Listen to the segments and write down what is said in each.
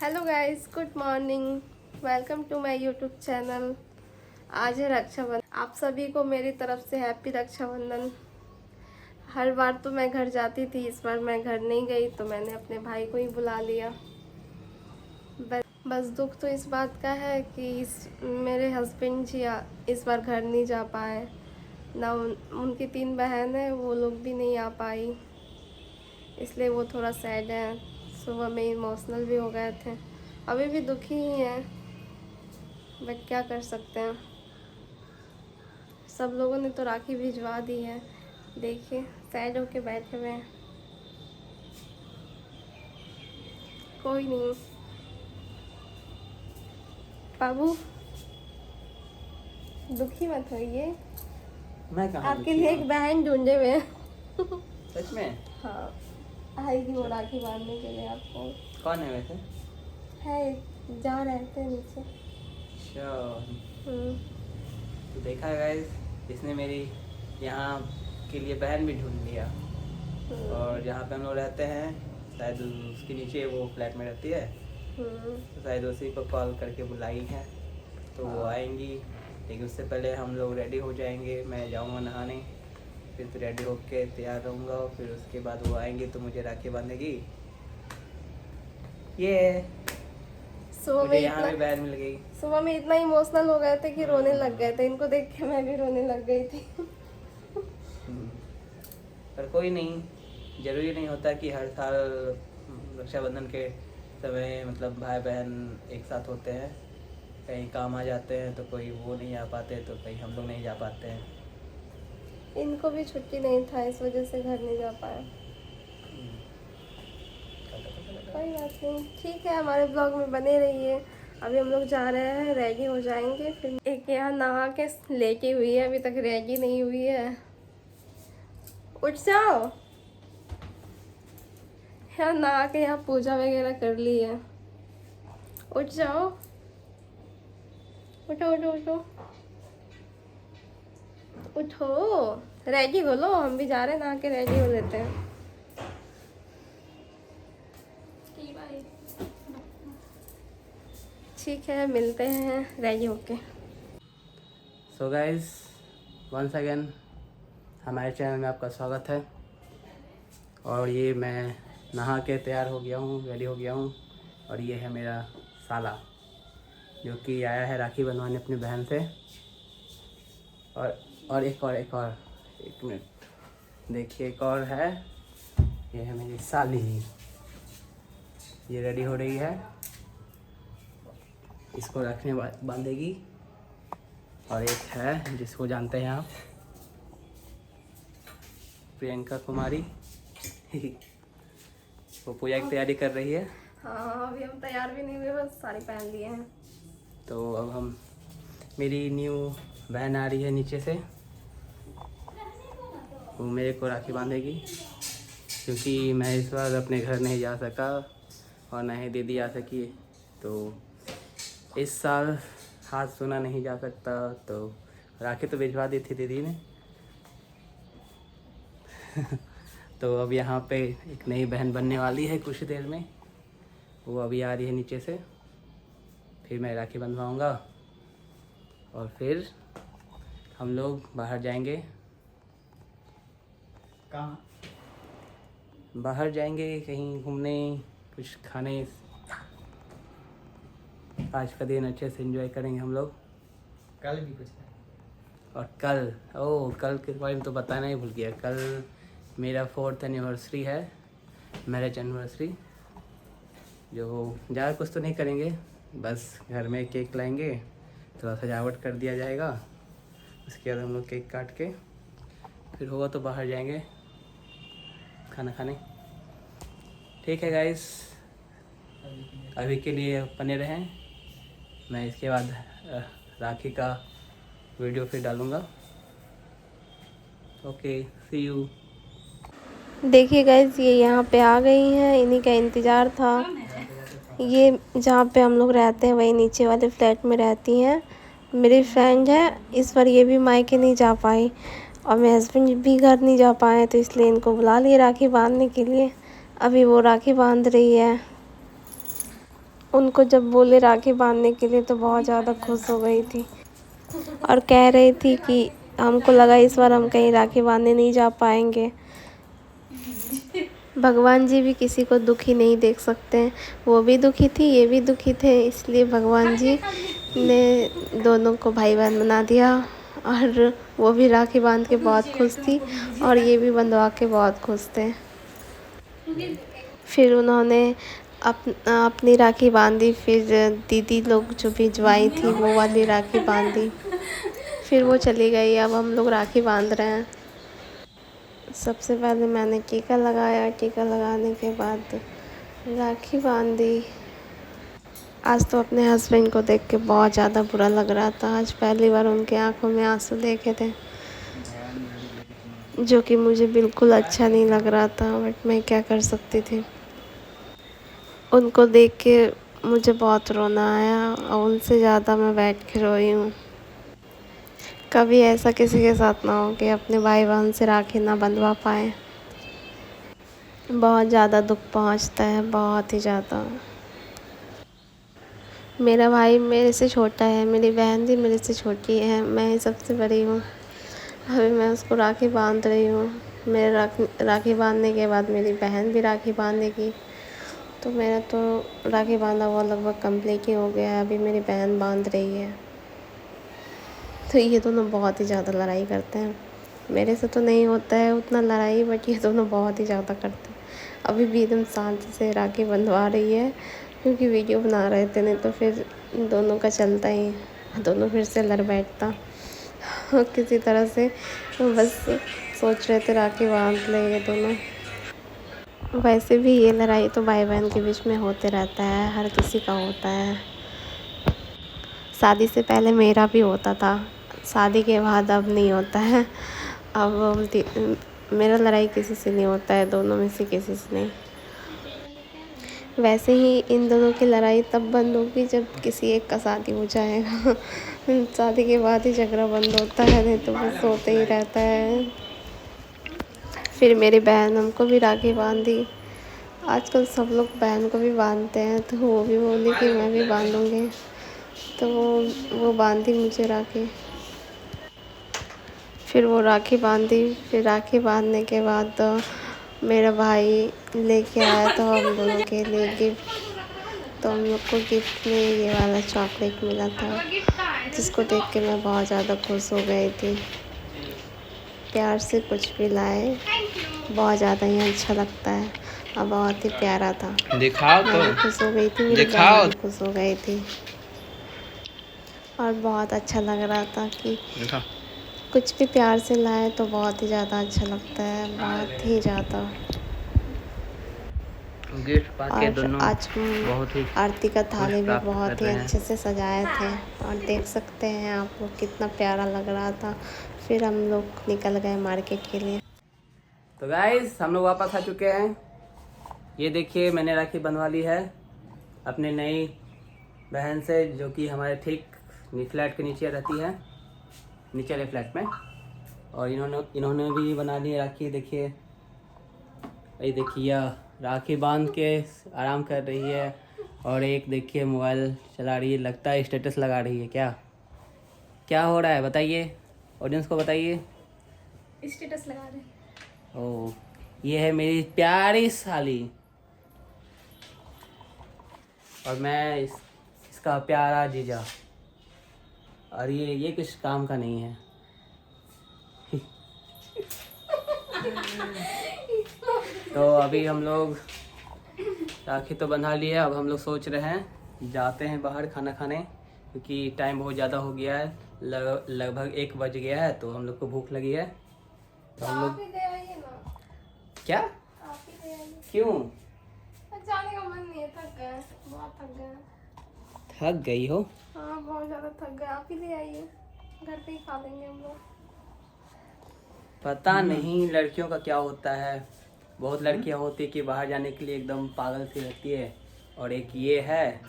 Hello guys, good morning. Welcome to my YouTube channel. आज है रक्षाबंधन। आप सभी को मेरी तरफ से हैप्पी रक्षाबंधन। हर बार तो मैं घर जाती थी, इस बार मैं घर नहीं गई तो मैंने अपने भाई को ही बुला लिया। बस दुख तो इस बात का है कि मेरे हस्बैंड जी इस बार घर नहीं जा पाए ना। उनकी 3 बहन है, वो लोग भी नहीं आ पाई, इसलिए वो थोड़ा सैड है। सुबह में इमोशनल भी हो गए थे, अभी भी दुखी ही हैं, बट क्या कर सकते हैं। सब लोगों ने तो राखी भिजवा दी है, देखिए सैड होके बैठे हुए हैं। कोई नहीं बाबू, दुखी मत होइए। मैं कहाँ आपके दुखी लिए हूँ? एक बहन ढूंढे हुए हैं। सच में? हाँ, आएगी वो राखी बांधने के लिए आपको। कौन है वैसे? है, जहाँ रहते हैं नीचे। अच्छा, हम्म। तो देखा गाइस, इसने मेरी यहाँ के लिए बहन भी ढूंढ लिया। और जहाँ पे हम लोग रहते हैं, शायद उसके नीचे वो फ्लैट में रहती है, तो शायद उसी को कॉल करके बुलाई है, तो वो आएंगी। लेकिन उससे पहले हम लोग रेडी हो जाएंगे। मैं जाऊँगा नहाने, फिर तो रेडी होके तैयार रहूँगा, फिर उसके बाद वो आएंगी तो मुझे राखी बांधेगी। ये मुझे यहाँ भी बहन मिल गई। सुबह में इतना इमोशनल हो गए थे कि रोने लग गए थे। इनको देख के मैं भी रोने लग गई थी। पर कोई नहीं, जरूरी नहीं होता कि हर साल रक्षाबंधन के समय मतलब भाई बहन एक साथ होते हैं। कहीं काम आ जाते हैं तो कोई वो नहीं आ पाते, तो कहीं हम लोग नहीं जा पाते हैं। इनको भी छुट्टी नहीं था, इस वजह से घर नहीं जा पाए। कोई बात नहीं, ठीक है, हमारे ब्लॉग में बने रहिए। अभी हम लोग जा रहे हैं, रेडी हो जाएंगे। फिर एक यहाँ नहा के लेटी हुई है, अभी तक रेडी नहीं हुई है। उठ जाओ। यहाँ नहा के यहाँ पूजा वगैरह कर ली है। उठ जाओ, उठो उठो उठो उठो, रेडी हो लो। हम भी जा रहे हैं, नहा के रेडी हो लेते हैं। ठीक है, मिलते हैं रेडी होके। सो गाइस, वंस अगेन हमारे चैनल में आपका स्वागत है। और ये मैं नहा के तैयार हो गया हूँ, रेडी हो गया हूँ। और ये है मेरा साला, जो कि आया है राखी बनवाने अपनी बहन से। और एक मिनट, देखिए एक और है, ये है मेरी साली। ये रेडी हो रही है, इसको रखने बांधेगी। और एक है जिसको जानते हैं आप, प्रियंका कुमारी। वो पूजा की तैयारी कर रही है। हाँ, अभी हम तैयार भी नहीं हुए, बस साड़ी पहन लिए हैं। तो अब मेरी न्यू बहन आ रही है नीचे से, वो मेरे को राखी बांधेगी। क्योंकि मैं इस बार अपने घर नहीं जा सका और ना ही दीदी आ सकी, तो इस साल हाथ सुना नहीं जा सकता, तो राखी तो भिजवा दी थी दीदी ने। तो अब यहाँ पे एक नई बहन बनने वाली है कुछ देर में, वो अभी आ रही है नीचे से। फिर मैं राखी बंधवाऊँगा और फिर हम लोग बाहर जाएंगे। कहाँ? बाहर जाएंगे कहीं घूमने, कुछ खाने। आज का दिन अच्छे से एंजॉय करेंगे हम लोग। कल भी कुछ है। और कल के बारे में तो बताना ही भूल गया। कल मेरा 4th एनिवर्सरी है, मैरिज एनिवर्सरी। जो ज़्यादा कुछ तो नहीं करेंगे, बस घर में केक लाएंगे, थोड़ा सजावट कर दिया जाएगा। उसके बाद हम लोग केक काट के फिर होगा तो बाहर जाएंगे खाना खाने। ठीक है गाइस, अभी के लिए बने रहें। मैं इसके बाद राखी का वीडियो फिर डालूँगा। Okay, see you. देखिए गाइस, ये यहाँ पे आ गई हैं, इन्हीं का इंतज़ार था। ये जहाँ पे हम लोग रहते हैं वही नीचे वाले फ्लैट में रहती हैं। मेरी फ्रेंड है, इस बार ये भी मायके नहीं जा पाई और मेरे हस्बैंड भी घर नहीं जा पाए, तो इसलिए इनको बुला लिए राखी बांधने के लिए। अभी वो राखी बांध रही है। उनको जब बोले राखी बांधने के लिए तो बहुत ज़्यादा खुश हो गई थी और कह रही थी कि हमको लगा इस बार हम कहीं राखी बांधने नहीं जा पाएंगे। भगवान जी भी किसी को दुखी नहीं देख सकते हैं। वो भी दुखी थी, ये भी दुखी थे, इसलिए भगवान जी ने दोनों को भाई बहन बना दिया। और वो भी राखी बांध के बहुत खुश थी और ये भी बंधवा के बहुत खुश थे। फिर उन्होंने अपनी राखी बांधी, फिर दीदी लोग जो भिजवाई थी वो वाली राखी बांधी, फिर वो चली गई। अब हम लोग राखी बांध रहे हैं। सबसे पहले मैंने टीका लगाया, टीका लगाने के बाद राखी बांधी। आज तो अपने हस्बैंड को देख के बहुत ज़्यादा बुरा लग रहा था। आज पहली बार उनके आंखों में आंसू देखे थे, जो कि मुझे बिल्कुल अच्छा नहीं लग रहा था, बट मैं क्या कर सकती थी। उनको देख के मुझे बहुत रोना आया और उनसे ज़्यादा मैं बैठ के रोई हूँ। कभी ऐसा किसी के साथ ना हो कि अपने भाई बहन से राखी ना बंधवा पाए। बहुत ज़्यादा दुख पहुँचता है, बहुत ही ज़्यादा। मेरा भाई मेरे से छोटा है, मेरी बहन भी मेरे से छोटी है, मैं ही सबसे बड़ी हूँ। अभी मैं उसको राखी बांध रही हूँ। मेरे राखी बांधने के बाद मेरी बहन भी राखी बांधेगी, तो मेरा तो राखी बांधा हुआ लगभग कंप्लीट ही हो गया है। अभी मेरी बहन बांध रही है। तो ये दोनों बहुत ही ज़्यादा लड़ाई करते हैं। मेरे से तो नहीं होता है उतना लड़ाई, बट ये दोनों बहुत ही ज़्यादा करते हैं। अभी भी एकदम शांति से राखी बंधवा रही है, क्योंकि वीडियो बना रहे थे, नहीं तो फिर दोनों का चलता ही, दोनों फिर से लड़ बैठता। किसी तरह से बस सोच रहे थे राखी बांध ले ये दोनों। वैसे भी ये लड़ाई तो भाई बहन के बीच में होते रहता है, हर किसी का होता है। शादी से पहले मेरा भी होता था, शादी के बाद अब नहीं होता है। अब मेरा लड़ाई किसी से नहीं होता है, दोनों में से किसी से नहीं। वैसे ही इन दोनों की लड़ाई तब बंद होगी जब किसी एक का शादी हो जाएगा। शादी के बाद ही झगड़ा बंद होता है, नहीं तो बस होते ही रहता है। फिर मेरी बहन हमको भी राखी बांधी। आजकल सब लोग बहन को भी बांधते हैं, तो वो भी बोली कि मैं भी बांधूँगी, तो वो बांधी मुझे राखी। फिर वो राखी बांधी। फिर राखी बांधने के बाद तो मेरा भाई लेके आया था हम दोनों के लिए गिफ्ट। तो हम लोग को गिफ्ट में ये वाला चॉकलेट मिला था, जिसको देख के मैं बहुत ज़्यादा खुश हो गई थी। प्यार से कुछ भी लाए बहुत ज़्यादा ही अच्छा लगता है और बहुत ही प्यारा था। दिखाओ तो। मैं खुश हो गई थी, मेरी बहन भी खुश हो गई थी और बहुत अच्छा लग रहा था कि कुछ भी प्यार से लाए तो बहुत ही ज़्यादा अच्छा लगता है, बहुत ही ज़्यादा। गिफ्ट पाके दोनों आज बहुत ही आरती का थाली भी प्राप्त बहुत कर ही रहे हैं। अच्छे से सजाए थे और देख सकते हैं आप लोग कितना प्यारा लग रहा था। फिर हम लोग निकल गए मार्केट के लिए। तो गाइस हम लोग वापस आ चुके हैं। ये देखिए मैंने राखी बंधवा ली है अपने नई बहन से, जो कि हमारे ठीक फ्लैट के नीचे रहती है, नीचे वाले फ्लैट में। और इन्होंने भी बना ली है राखी। देखिए ये देखिए राखी बांध के आराम कर रही है, और एक देखिए मोबाइल चला रही है, लगता है स्टेटस लगा रही है। क्या हो रहा है बताइए, ऑडियंस को बताइए। स्टेटस लगा रहे। ओह, ये है मेरी प्यारी साली और मैं इसका प्यारा जीजा, और ये कुछ काम का नहीं है। तो अभी हम लोग राखी तो बंधा ली है। अब हम लोग सोच रहे हैं जाते हैं बाहर खाना खाने, क्योंकि टाइम बहुत ज़्यादा हो गया है, लगभग 1 बज गया है, तो हम लोग को भूख लगी है। तो हम लोग क्या क्यों जाने का मन नहीं है, थक गए, बहुत थक गए। थक गई हो? हाँ बहुत ज़्यादा थक गए, आप ही ले आइए, घर पे ही खा लेंगे हम लोग। पता नहीं लड़कियों का क्या होता है, बहुत लड़कियां होती कि बाहर जाने के लिए एकदम पागल सी रहती है, और एक ये है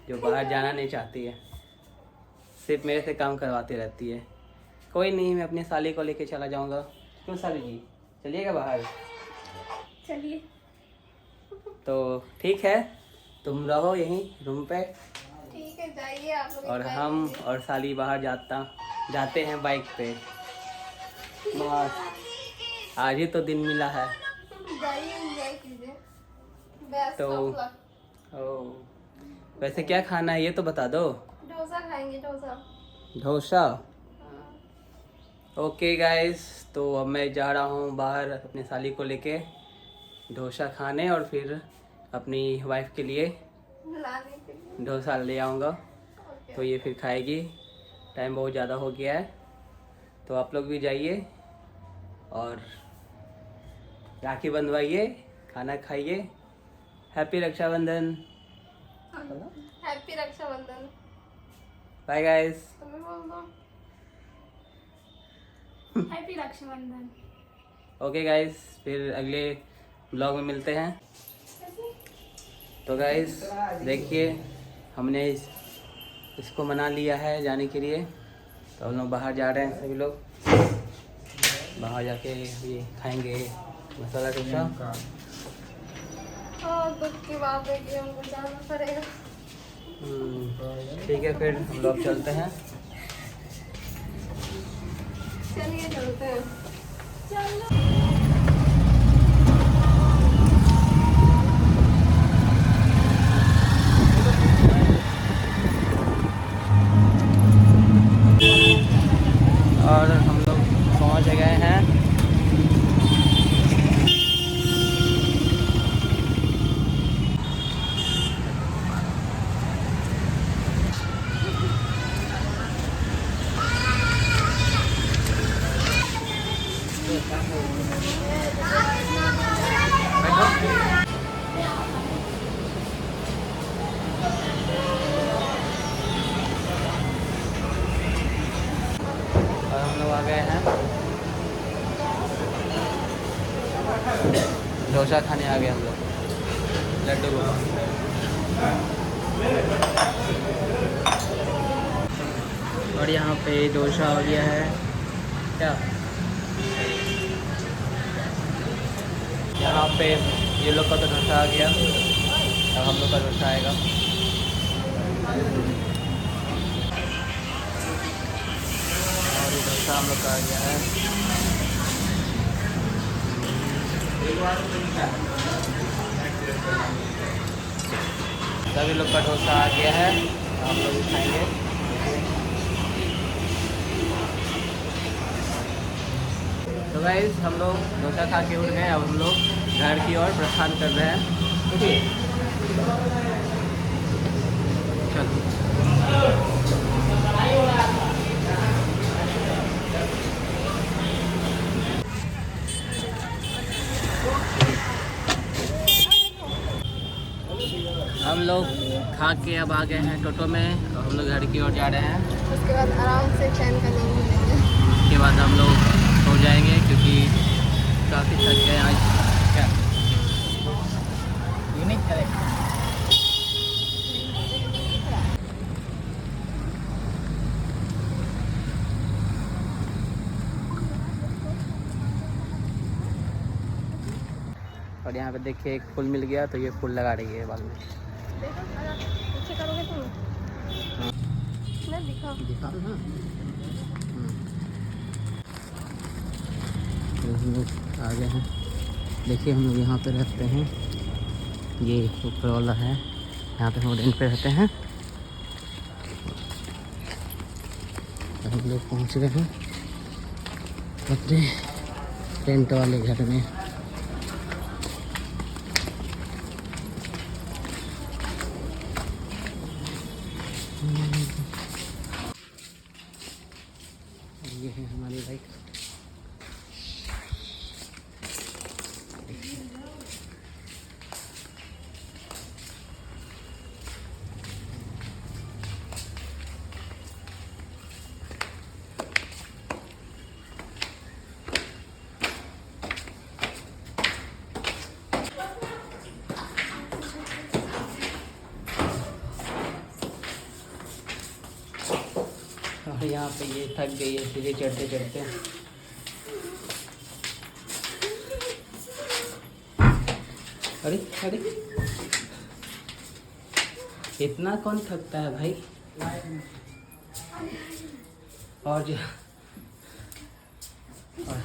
जो बाहर जाना नहीं चाहती है, सिर्फ मेरे से काम करवाती रहती है। कोई नहीं, मैं अपनी साली को लेके चला जाऊंगा। क्यों साली जी, चलिएगा बाहर? चलिए। तो ठीक है, तुम रहो यहीं रूम पे ठीक है, जाइए आप लोग और enjoy हम कीजिए। और साली बाहर जाते हैं बाइक पे। बस आज ही तो दिन मिला है। जाइए एंजॉय कीजिए। बेस्ट तो ऑफ लक। ओ वैसे क्या खाना है ये तो बता दो। डोसा खाएंगे, डोसा। डोसा। हाँ। ओके गाइस, तो अब मैं जा रहा हूँ बाहर अपनी साली को लेके डोसा खाने और फिर अपनी वाइफ के लिए लाने के लिए। डोसा ले आऊँगा। ओके। तो ये फिर खाएगी। टाइम बहुत ज़्यादा हो गया है, तो आप लोग भी जाइए और राखी बंधवाइए, खाना खाइए। Happy Rakshabandhan. Happy Rakshabandhan. Bye guys. तुम्हें बोल दो। हैप्पी रक्षाबंधन। ओके गाइस, फिर अगले ब्लॉग में मिलते हैं। तो गाइस देखिए, हमने इसको मना लिया है जाने के लिए, तो हम लोग बाहर जा रहे हैं। सभी लोग बाहर जाके ये खाएंगे मसाला डोसा। दुख की बात है कि हमको जाना पड़ेगा। ठीक है, फिर हम लोग चलते हैं। चलिए चलते हैं। चलो। और हम लोग पहुंच गए हैं। और हम लोग आ गए हैं, डोसा खाने आ गए हम लोग, लड्डू गोपाल। और यहाँ पे डोसा हो गया है क्या, यहाँ पे ये लोग का तो डोसा आ गया, अब हम लोग का डोसा आएगा। और ये डोसा हम लोग का आ गया है। सभी लोग का डोसा आ गया है, हम लोग भी खाएंगे। तो गाइस हम लोग डोसा खा के उठ गए, अब हम लोग घर की ओर प्रस्थान कर रहे हैं। ठीक चलो। हम लोग खा के अब आ गए हैं टोटो में, और हम लोग घर की ओर जा रहे हैं। उसके बाद आराम से चैन का नींद मिलेंगे। उसके बाद हम लोग सो जाएंगे क्योंकि काफ़ी थक गए आज। क्या यूनिक है। और यहाँ पे देखिए एक फूल मिल गया, तो ये फूल लगा रही है बाल में। देखो, अगर पीछे करोगे तुम। मैं दिखा। दिखा ना। तो हम लोग आ गए हैं। देखिए हम लोग यहाँ पे रहते हैं, ये ऊपर वाला है, यहाँ पे हम रेंट पे रहते हैं। तो हम लोग पहुँच गए हैं अपने रेंट वाले घर में। ये है हमारी बाइक। और यहाँ पे ये थक गई है सीढ़ी चढ़ते चढ़ते। अरे अरे इतना कौन थकता है भाई। और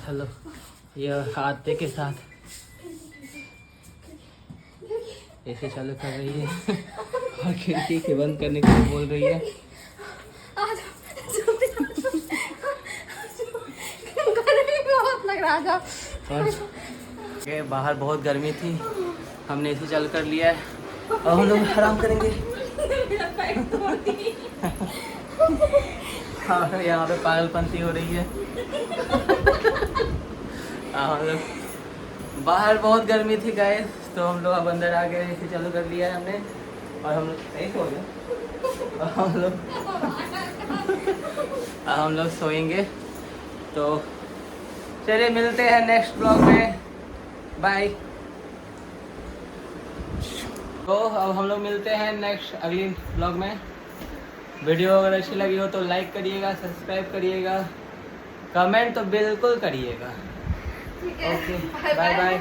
हेलो, ये आते के साथ ऐसे चालू कर रही है और खिड़की के बंद करने के लिए बोल रही है। बहुत लग रहा था। और बाहर बहुत गर्मी थी, हमने एसी चालू कर लिया है और हम लोग आराम करेंगे। हाँ, यहाँ पे पागलपंती हो रही है। हम लोग बाहर बहुत गर्मी थी गाइस, तो हम लोग अब अंदर आ गए, एसी चालू कर लिया है हमने और हम लोग सही सो गए। और हम लोग सोएंगे। तो चलिए मिलते हैं नेक्स्ट ब्लॉग में, बाय। तो अब हम लोग मिलते हैं नेक्स्ट अगली ब्लॉग में। वीडियो अगर अच्छी लगी हो तो लाइक करिएगा, सब्सक्राइब करिएगा, कमेंट तो बिल्कुल करिएगा। Okay, bye bye.